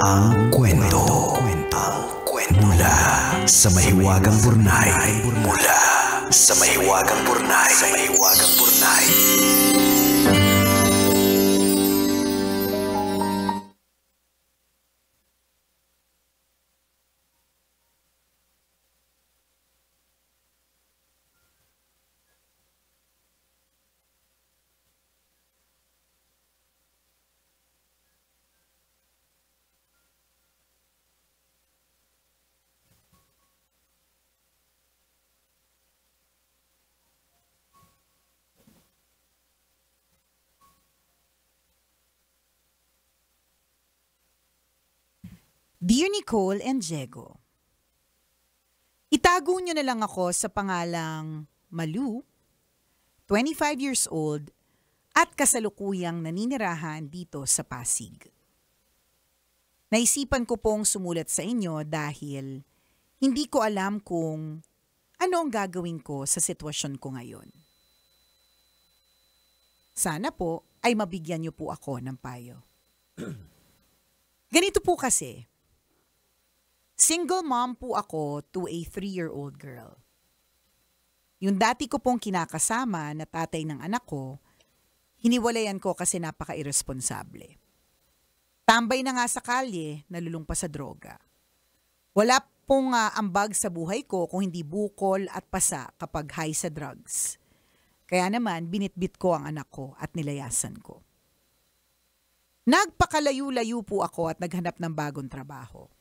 Ang kwento. Mula sa mahiwagang burnay. Mula sa mahiwagang burnay. Dear Nicole and Diego, itago niyo na lang ako sa pangalang Malu, 25 years old, at kasalukuyang naninirahan dito sa Pasig. Naisipan ko pong sumulat sa inyo dahil hindi ko alam kung ano ang gagawin ko sa sitwasyon ko ngayon. Sana po ay mabigyan niyo po ako ng payo. Ganito po kasi. Single mom po ako to a 3-year-old girl. Yung dati ko pong kinakasama na tatay ng anak ko, hiniwalayan ko kasi napaka-irresponsable. Tambay na nga sa kalye, nalulung pa sa droga. Wala pong ambag sa buhay ko kung hindi bukol at pasa kapag high sa drugs. Kaya naman, binitbit ko ang anak ko at nilayasan ko. Nagpakalayo-layo po ako at naghanap ng bagong trabaho.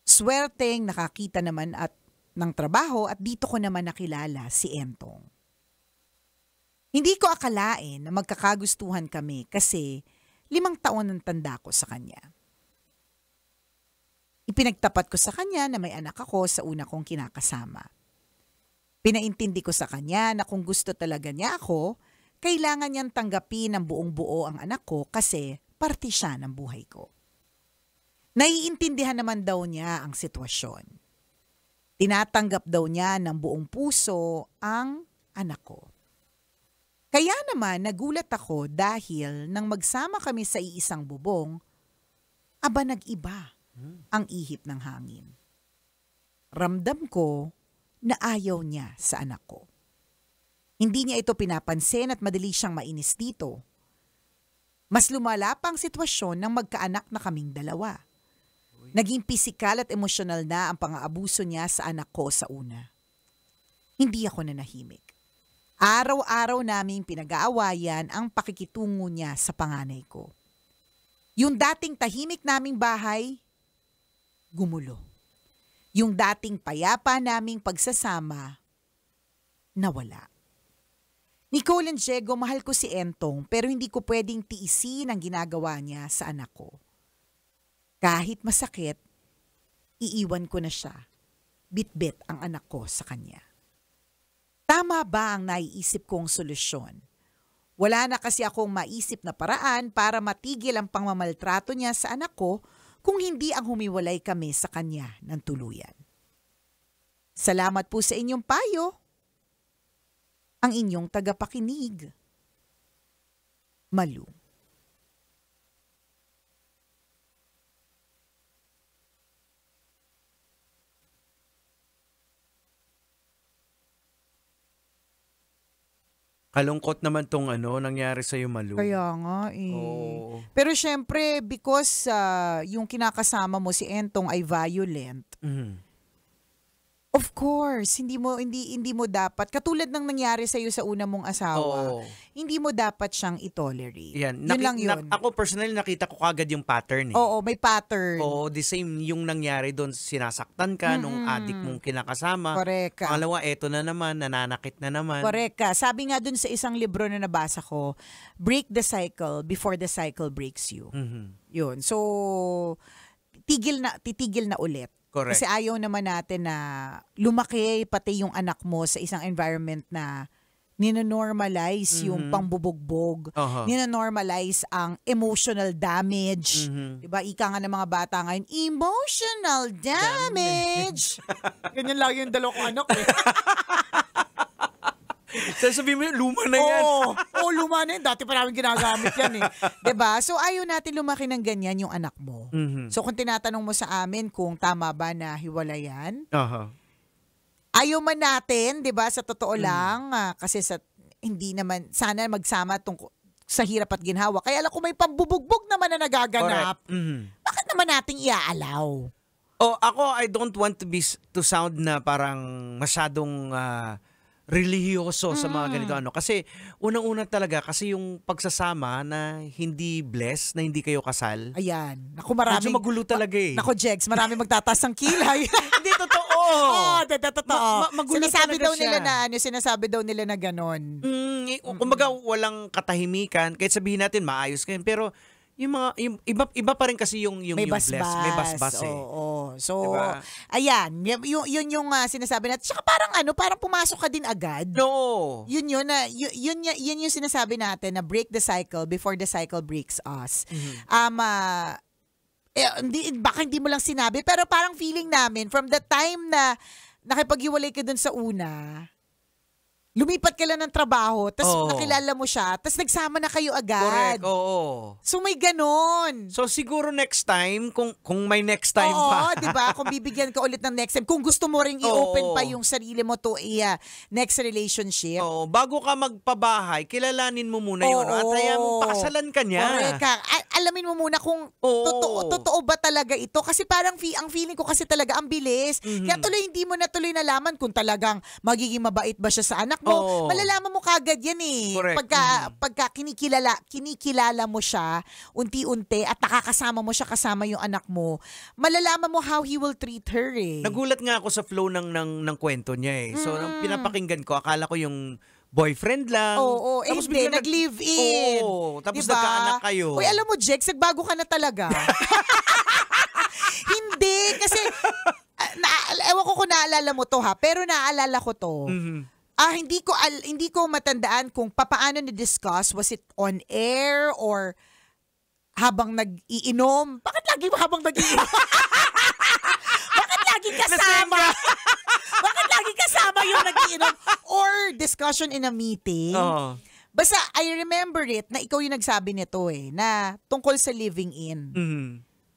Swerteng nakakita naman at ng trabaho at dito ko naman nakilala si Entong. Hindi ko akalain na magkakagustuhan kami kasi 5 taon ang tanda ko sa kanya. Ipinagtapat ko sa kanya na may anak ako sa una kong kinakasama. Pinaintindi ko sa kanya na kung gusto talaga niya ako, kailangan niyang tanggapin ng buong buo ang anak ko kasi parte siya ng buhay ko. Naiintindihan naman daw niya ang sitwasyon. Tinatanggap daw niya ng buong puso ang anak ko. Kaya naman nagulat ako dahil nang magsama kami sa iisang bubong, nag-iba ang ihip ng hangin. Ramdam ko na ayaw niya sa anak ko. Hindi niya ito pinapansin at madali siyang mainis dito. Mas lumala pa ang sitwasyon ng magkaanak na kaming dalawa. Naging pisikal at emosyonal na ang pang-aabuso niya sa anak ko sa una. Hindi ako nanahimik. Araw-araw naming pinag-aawayan ang pakikitungo niya sa panganay ko. Yung dating tahimik naming bahay, gumulo. Yung dating payapa naming pagsasama, nawala. Nicole and Diego, mahal ko si Entong pero hindi ko pwedeng tiisin ang ginagawa niya sa anak ko. Kahit masakit, iiwan ko na siya. Bit-bit ang anak ko sa kanya. Tama ba ang naiisip kong solusyon? Wala na kasi akong maisip na paraan para matigil ang pangmamaltrato niya sa anak ko kung hindi ang humiwalay kami sa kanya ng tuluyan. Salamat po sa inyong payo. Ang inyong tagapakinig. Malu. Kalungkot naman tong nangyari sa'yo, Malu. Kaya nga eh. Oo. Pero syempre, because yung kinakasama mo si Entong ay violent, of course, hindi mo dapat, katulad ng nangyari sa'yo sa una mong asawa, hindi mo dapat siyang itolerate. Yan. Yun lang yun. Ako personally nakita ko kagad yung pattern eh. Oo, may pattern. Oo, the same yung nangyari doon, sinasaktan ka nung adik mong kinakasama. Correct ka. Pangalawa, eto na naman, nananakit na naman. Correct ka. Sabi nga dun sa isang libro na nabasa ko, break the cycle before the cycle breaks you. Yun. So, titigil na ulit. Correct. Kasi ayaw naman natin na lumaki pati yung anak mo sa isang environment na ninonormalize yung pangbubugbog, ninonormalize ang emotional damage. Diba? Ika nga ng mga bata ngayon, emotional damage. Ganyan lang yung dalawang anak eh. Sasabihin mo, luma na yan. Oo, luma na yan. Dati pa namin ginagamit yan eh. 'Di ba? So ayaw natin lumaki ng ganyan yung anak mo. Mhm. So kung tinatanong mo sa amin kung tama ba na hiwalayan, Aha. ayaw man natin, 'di ba? Sa totoo lang, kasi hindi naman sana magsama sa hirap at ginhawa. Kaya lang kung may pambubugbog naman na nagaganap, Correct. Mhm. bakit naman nating iaalaw? Oh, ako, I don't want to sound na parang masyadong religyoso sa mga ganito ano. Kasi unang-una talaga, kasi yung pagsasama na hindi blessed, na hindi kayo kasal. Ayan. Naku, Medyo maraming... magulo talaga eh. Naku, Jex, maraming magtataas ng kilay. Hindi totoo. Totoo. Magulo Sinasabi talaga daw nila siya. sinasabi daw nila na ganon. Kumbaga walang katahimikan, kahit sabihin natin maayos kayo, pero yung iba pa rin kasi yung May yung basbas. bless, may basbas eh. Oo. So, Diba? ayan. Yun yung sinasabi natin. Tsaka parang pumasok ka din agad. No. Yun yung sinasabi natin na break the cycle before the cycle breaks us. Baka hindi mo lang sinabi, pero parang feeling namin from the time na nakipag-iwalay ka dun sa una, lumipat ka lang ng trabaho, tapos Oo. nakilala mo siya, tapos nagsama na kayo agad. Correct, oo. So may ganon. So siguro next time, kung may next time Oo, pa. di ba? Kung bibigyan ka ulit ng next time, kung gusto mo ring i-open Oo. pa yung sarili mo to a next relationship. Oo, bago ka magpabahay, kilalanin mo muna yun. At kaya mo, pakasalan ka niya. Correct ka. Alamin mo muna kung Oo. totoo ba talaga ito. Kasi parang ang feeling ko kasi talaga ang bilis. Kaya hindi mo na tuloy nalaman kung talagang magiging mabait ba siya sa anak mo. Oo. Malalaman mo kagad yan eh. Correct. Pagka kinikilala mo siya, unti-unti, at nakakasama mo siya kasama yung anak mo, malalaman mo how he will treat her eh. Nagulat nga ako sa flow ng kwento niya eh. So, nang pinapakinggan ko, akala ko yung boyfriend lang. Oo, Tapos hindi, biglang nag-live-in. Oo, tapos Diba? nagkaanak kayo. Uy, alam mo, Jex, nagbago ka na talaga. Hindi, kasi, ewan ko kung naalala mo to ha, pero naalala ko to. Mhm. Hindi ko matandaan kung papaano ni-discuss, was it on air or habang nag-iinom? Bakit lagi habang nag-iinom? Bakit lagi kasama? Bakit lagi kasama yung nag-iinom? Or discussion in a meeting? Oo. Basta, I remember it na ikaw yung nagsabi nito na tungkol sa living in. Mhm.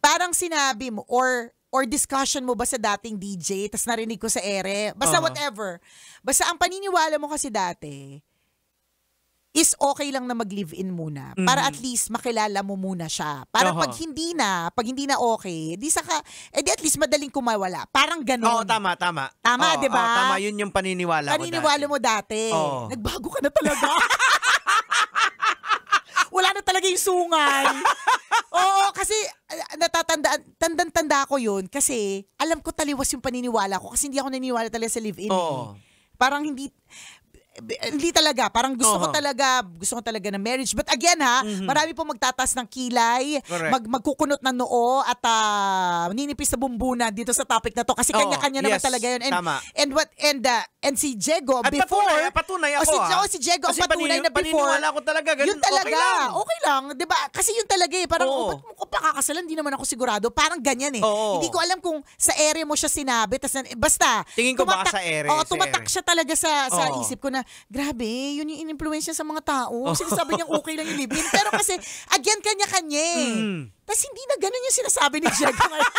Parang sinabi mo, or discussion mo ba sa dating DJ, tas narinig ko sa ere, basta whatever. Basta ang paniniwala mo kasi dati, is okay lang na mag-live-in muna. Para at least makilala mo muna siya. Para pag hindi na okay, di at least madaling kumawala. Parang ganon. Oo, tama. Tama, Oo, di ba? oo, tama, yun yung paniniwala Mo dati. Oo. Nagbago ka na talaga. Wala na talaga yung sungay. Oo, kasi tanda ko yun kasi alam ko taliwas yung paniniwala ko kasi hindi ako naniniwala talaga sa live-in. Oo. Parang hindi talaga. Parang gusto ko talaga na marriage. But again marami pong magtatas ng kilay, Correct. magkukunot ng noo at ninipis na bumbunan dito sa topic na to kasi kanya-kanya naman talaga yun. Tama. And si Diego At before, patunay ako si Diego ang Kasi patunay na before. paniniwala ko talaga, ganun, Yun talaga. okay lang. 'Di ba? Kasi yun talaga eh. Parang, Oo. ba't mo ko pakakasalan? Hindi naman ako sigurado. Parang ganyan eh. Oo. Hindi ko alam kung sa area mo siya sinabi. Basta. Tingin ko baka sa ere, Oo, sa tumatak ere. siya talaga sa Oo. isip ko na, grabe, yun yung in-influence niya sa mga tao. Sinasabi niyang okay lang yung live-in. Pero kasi, again, kanya-kanya eh. Tapos hindi na ganun yung sinasabi ni Diego ngayon.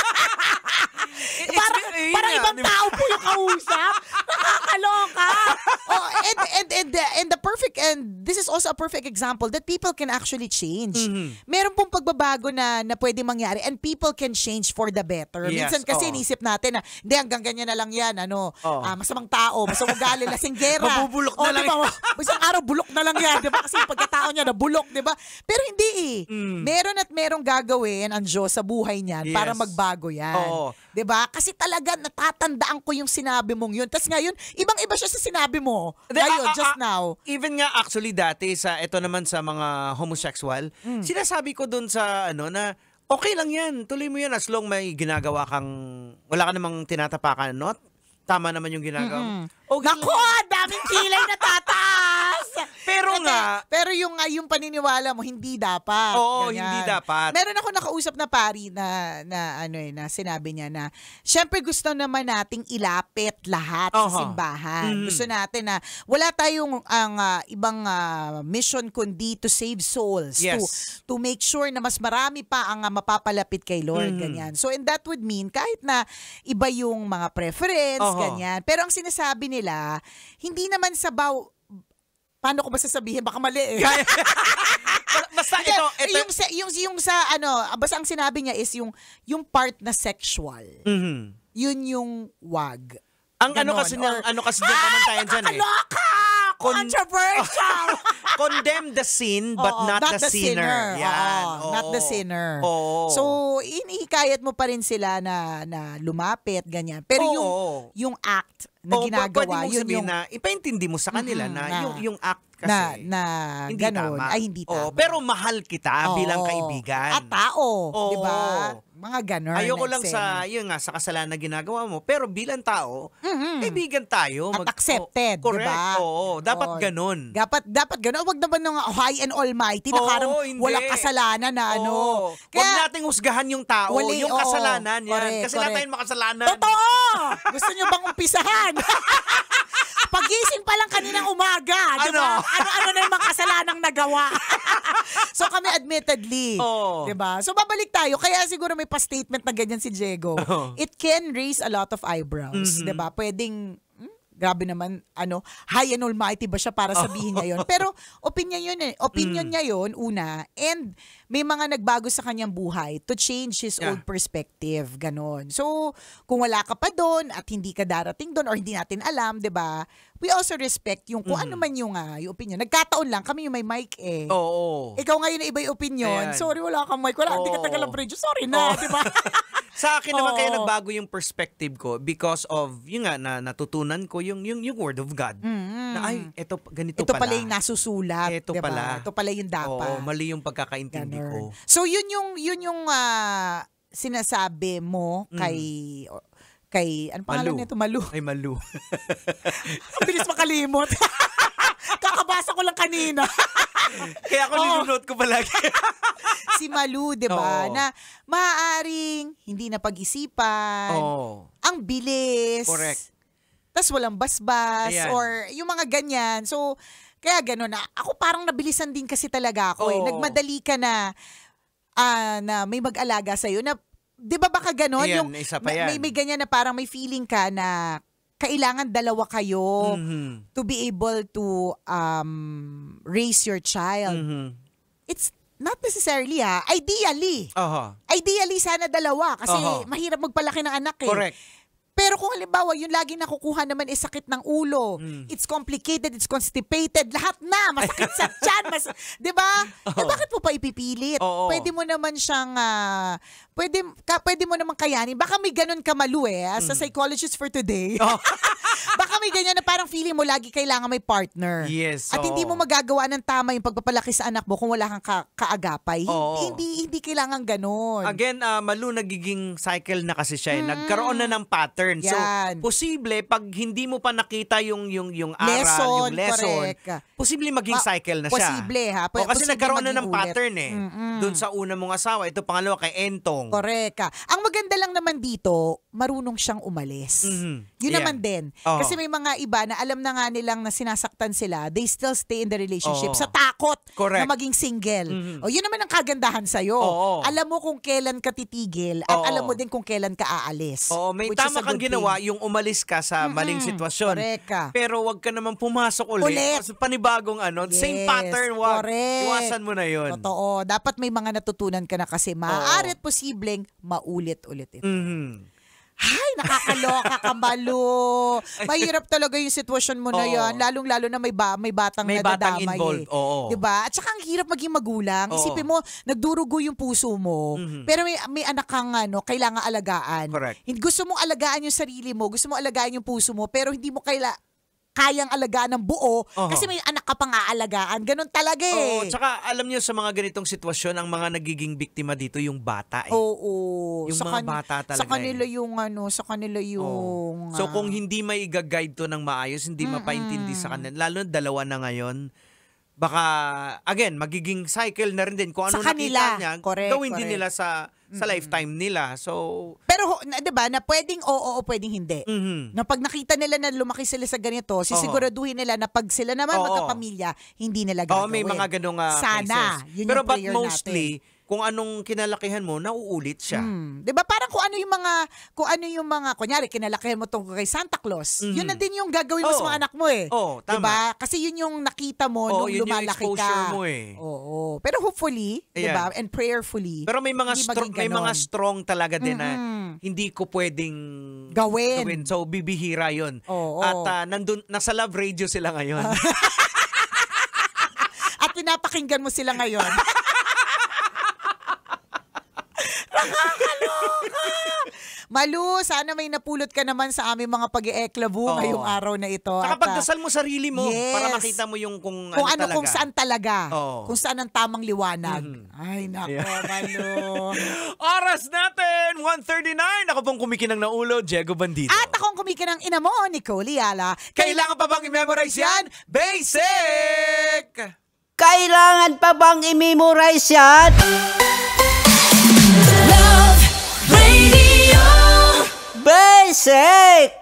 Parang ibang tao po yung kausap. Nakakaloka. And the perfect, and this is also a perfect example that people can actually change. Meron pong pagbabago na pwede mangyari and people can change for the better. Yes, Minsan kasi oo. inisip natin na, hindi, hanggang ganyan na lang yan, masamang tao, masamang ugali, lasinggera. Mabubulok na lang. Diba? Isang araw, bulok na lang yan, di ba? Kasi yung pagkatao niya, nabulok, di ba? Pero hindi eh. Meron at merong gagawin ang Diyos sa buhay niyan para Yes. magbago yan. Oo. 'Di ba? Kasi talaga natatandaan ko yung sinabi mong yun. Tapos ngayon, ibang-iba siya sa sinabi mo. Ngayon, just now. Even nga actually dati ito naman sa mga homosexual, sinasabi ko dun sa na okay lang yan, tuloy mo yan as long may ginagawa kang, wala ka namang tinatapakan, no? Tama naman yung ginagawa mo. Okay Nako, daming kilay na tataas! Pero nga, Pero yung paniniwala mo, hindi dapat. oo, Ganyan. hindi dapat. Meron ako nakausap na pari na sinabi niya na, syempre gusto naman nating ilapit lahat sa Oho. simbahan. Mhm. Gusto natin na wala tayong ibang mission kundi to save souls. Yes. To make sure na mas marami pa ang mapapalapit kay Lord. Mhm. Ganyan. So, and that would mean, kahit na iba yung mga preference, Oho. ganyan. Pero ang sinasabi nila, hindi naman paano ko ba sasabihin? Baka mali eh. Basta Hindi, ito. yung sa basta ang sinabi niya is yung part na sexual. Mhm. Yun yung wag. Ang Ganon, ano kasi din pamantayan dyan eh. Nakakaloka! Controversial! Condemn the sin but Oo, not the sinner. Yan. Oo, not the sinner. Oo. So, inihikayat mo pa rin sila na lumapit, ganyan. Pero Oo. yung act na Oo, ginagawa, pwede mong yun sabihin yung na ipaintindi mo sa kanila Mhm, na na- yung act kasi na hindi ganon, tama. ay hindi tama. Oo, pero mahal kita Oo. bilang kaibigan. At tao, Oo. di ba? Mga ganon. Ayoko na lang eksena. yun nga, sa kasalanan na ginagawa mo. Pero bilang tao, Mhm. kaibigan tayo. At accepted, correct. di ba? Oo, dapat Oo. ganun. Dapat gano'n. Huwag naman ng high and almighty na Oo, parang hindi. walang kasalanan na ano. Oo. Huwag nating husgahan yung tao. Wali, yung oo. kasalanan yan. Correct, Kasi lahat correct. tayong makasalanan. Totoo! Gusto nyo bang umpisahan? Pagising pa lang kaninang umaga, di ba? Ano? Ano na yung mga kasalanang nagawa? So kami admittedly, Oo. di ba? So babalik tayo. Kaya siguro may pa-statement na ganyan si Diego. Oo. It can raise a lot of eyebrows, Mhm. di ba? Pwedeng, grabe naman, high and almighty ba siya para sabihin niya yun? Pero opinion yun eh. Opinion niya yun, una. And may mga nagbago sa kanyang buhay to change his Yeah. old perspective. Ganon. So, kung wala ka pa doon at hindi ka darating doon or hindi natin alam, di ba? We also respect yung kung ano man yung opinion. Nagkataon lang, kami yung may mic eh. Oo. Ikaw ngayon na iba yung opinion. Ayan. Sorry, wala kang mic. Wala, hindi ka Oo. tagal ng radio. Sorry na, Oo. di ba? Sa akin naman kaya Oo. nagbago yung perspective ko because of, yun nga, na natutunan ko yung word of God. Na ay, ganito Ito pala. pala yung nasusulat. Ito diba? pala. Ito pala yung dapat. Oo, mali yung pagkakaintindi Ganon. ko. So yun yung sinasabi mo kay ano pangalan Malu. nito? Malu. Ay, malu. Ang bilis makalimot. Kakabasa ko lang kanina. Kaya ako Oo. ninunote ko palagi. Si Malu, 'di ba? Oo. Na maaaring hindi na pag-isipan. Oo. Ang bilis. Correct. Tas walang basbas Ayan. or yung mga ganyan. So kaya gano'n na. Ako parang nabilisan din kasi talaga ako eh. Oo. Nagmadali ka na may mag-alaga sa'yo na, di ba baka gano'n? Ayan, Yung, isa pa yan. may ganyan na parang may feeling ka na kailangan dalawa kayo Mhm. to be able to raise your child. Mhm. It's not necessarily ideally. Aha. Ideally sana dalawa kasi Oho. mahirap magpalaki ng anak eh. Correct. Pero kung halimbawa, yung lagi nakukuha naman is sakit ng ulo, it's complicated, it's constipated, lahat na, masakit sa tiyan, di ba? Eh, bakit mo pa ipipilit? Oo. Pwede mo naman siyang, pwede mo naman kayanin. Baka may ganun ka Malu as a psychologist for today. Baka may ganyan na parang feeling mo lagi kailangan may partner. Yes, At hindi oo. mo magagawa ng tama yung pagpapalaki sa anak mo kung wala kang kaagapay. Oo. Hindi kailangan ganun. Again, Malu, nagiging cycle na kasi siya. Nagkaroon na ng pattern. So, Yan. posible, pag hindi mo pa nakita yung aral, Lesson, yung lesson, correct. posible maging cycle na siya. Posible, ha? O, kasi Posible nagkaroon na maging ng ulit. pattern eh. Doon sa una mong asawa, ito pangalawa kay Entong. Correct. Ang maganda lang naman dito, marunong siyang umalis. Mhm. Yun Ayan. naman din. Oo. Kasi may mga iba na alam na nga nilang na sinasaktan sila, they still stay in the relationship Oo. sa takot Correct. na maging single. Mhm. O yun naman ang kagandahan sa'yo. Oo. Alam mo kung kailan ka titigil at Oo. alam mo din kung kailan ka aalis. Oo, may Which is tama a kang good ginawa, thing. yung umalis ka sa maling sitwasyon. Correct ka. Pero wag ka naman pumasok ulit. Sa panibagong same Yes, pattern, wag. correct. Iwasan mo na yun. Totoo. Dapat may mga natutunan ka na kasi maaari at posibleng maulit-ulit ito. Mhm. Ay, nakakaloka ka, Malu. Mahirap talaga yung sitwasyon mo na Oo. yan. Lalong-lalo na may batang May batang nadadamay involved, eh. oo. Diba? At saka ang hirap maging magulang. Oo. Isipin mo, nagdurugo yung puso mo, pero may anak kang kailangan alagaan. Correct. Gusto mong alagaan yung sarili mo, gusto mong alagaan yung puso mo, pero hindi mo kayang alagaan ng buo kasi may anak ka pang aalagaan. Ganon talaga eh. Oo, tsaka alam niyo sa mga ganitong sitwasyon, ang mga nagiging biktima dito yung bata eh. Oo. Yung mga bata talaga Sa kanila eh. yung sa kanila yung So kung hindi may i-guide to ng maayos, hindi mapaintindi sa kanila, lalo na dalawa na ngayon, baka, again, magiging cycle na rin din. Kung ano Sa kanila. nakita niya, Correct, gawin din correct. nila sa lifetime nila. So, Pero, 'di ba, na pwedeng oo o pwedeng hindi. Na pag nakita nila na lumaki sila sa ganito, sisiguraduhin nila na pag sila naman Oo. magkapamilya, hindi nila gagawin. may mga ganong Sana. cases. Yun Pero yung but prayer mostly, natin. kung anong kinalakihan mo, nauulit siya. 'Di ba parang kung ano yung mga kunyari kinalakihan mo tungkol kay Santa Claus, yun na din yung gagawin mo sa Oo. mga anak mo eh. Oo, 'Di tama. ba? Kasi yun yung nakita mo nung yun yung lumalaki exposure ka. mo eh. Oo. Pero hopefully, 'di ba? And prayerfully. Pero may mga hindi strong, maging ganon. strong talaga din na hindi ko pwedeng Gawin. So bibihira 'yon. Oo. At nasa Love Radio sila ngayon. At pinapakinggan mo sila ngayon. Malu, sana may napulot ka naman sa aming mga pag-eeklabu Oo. ngayong araw na ito. Saka At, pagdasal mo sarili mo para yes. makita mo yung kung kung ano talaga. kung saan talaga. Oo. Kung saan ang tamang liwanag. Ay, nako, Yeah. Malu. Oras natin, 1:39. Ako pong kumikinang na ulo, Diego Bandido. At akong kumikinang ina mo, Nicole Yala. Kailangan pa bang i-memorize yan? Basic! Kailangan pa bang i-memorize yan? Love Radio. Basic!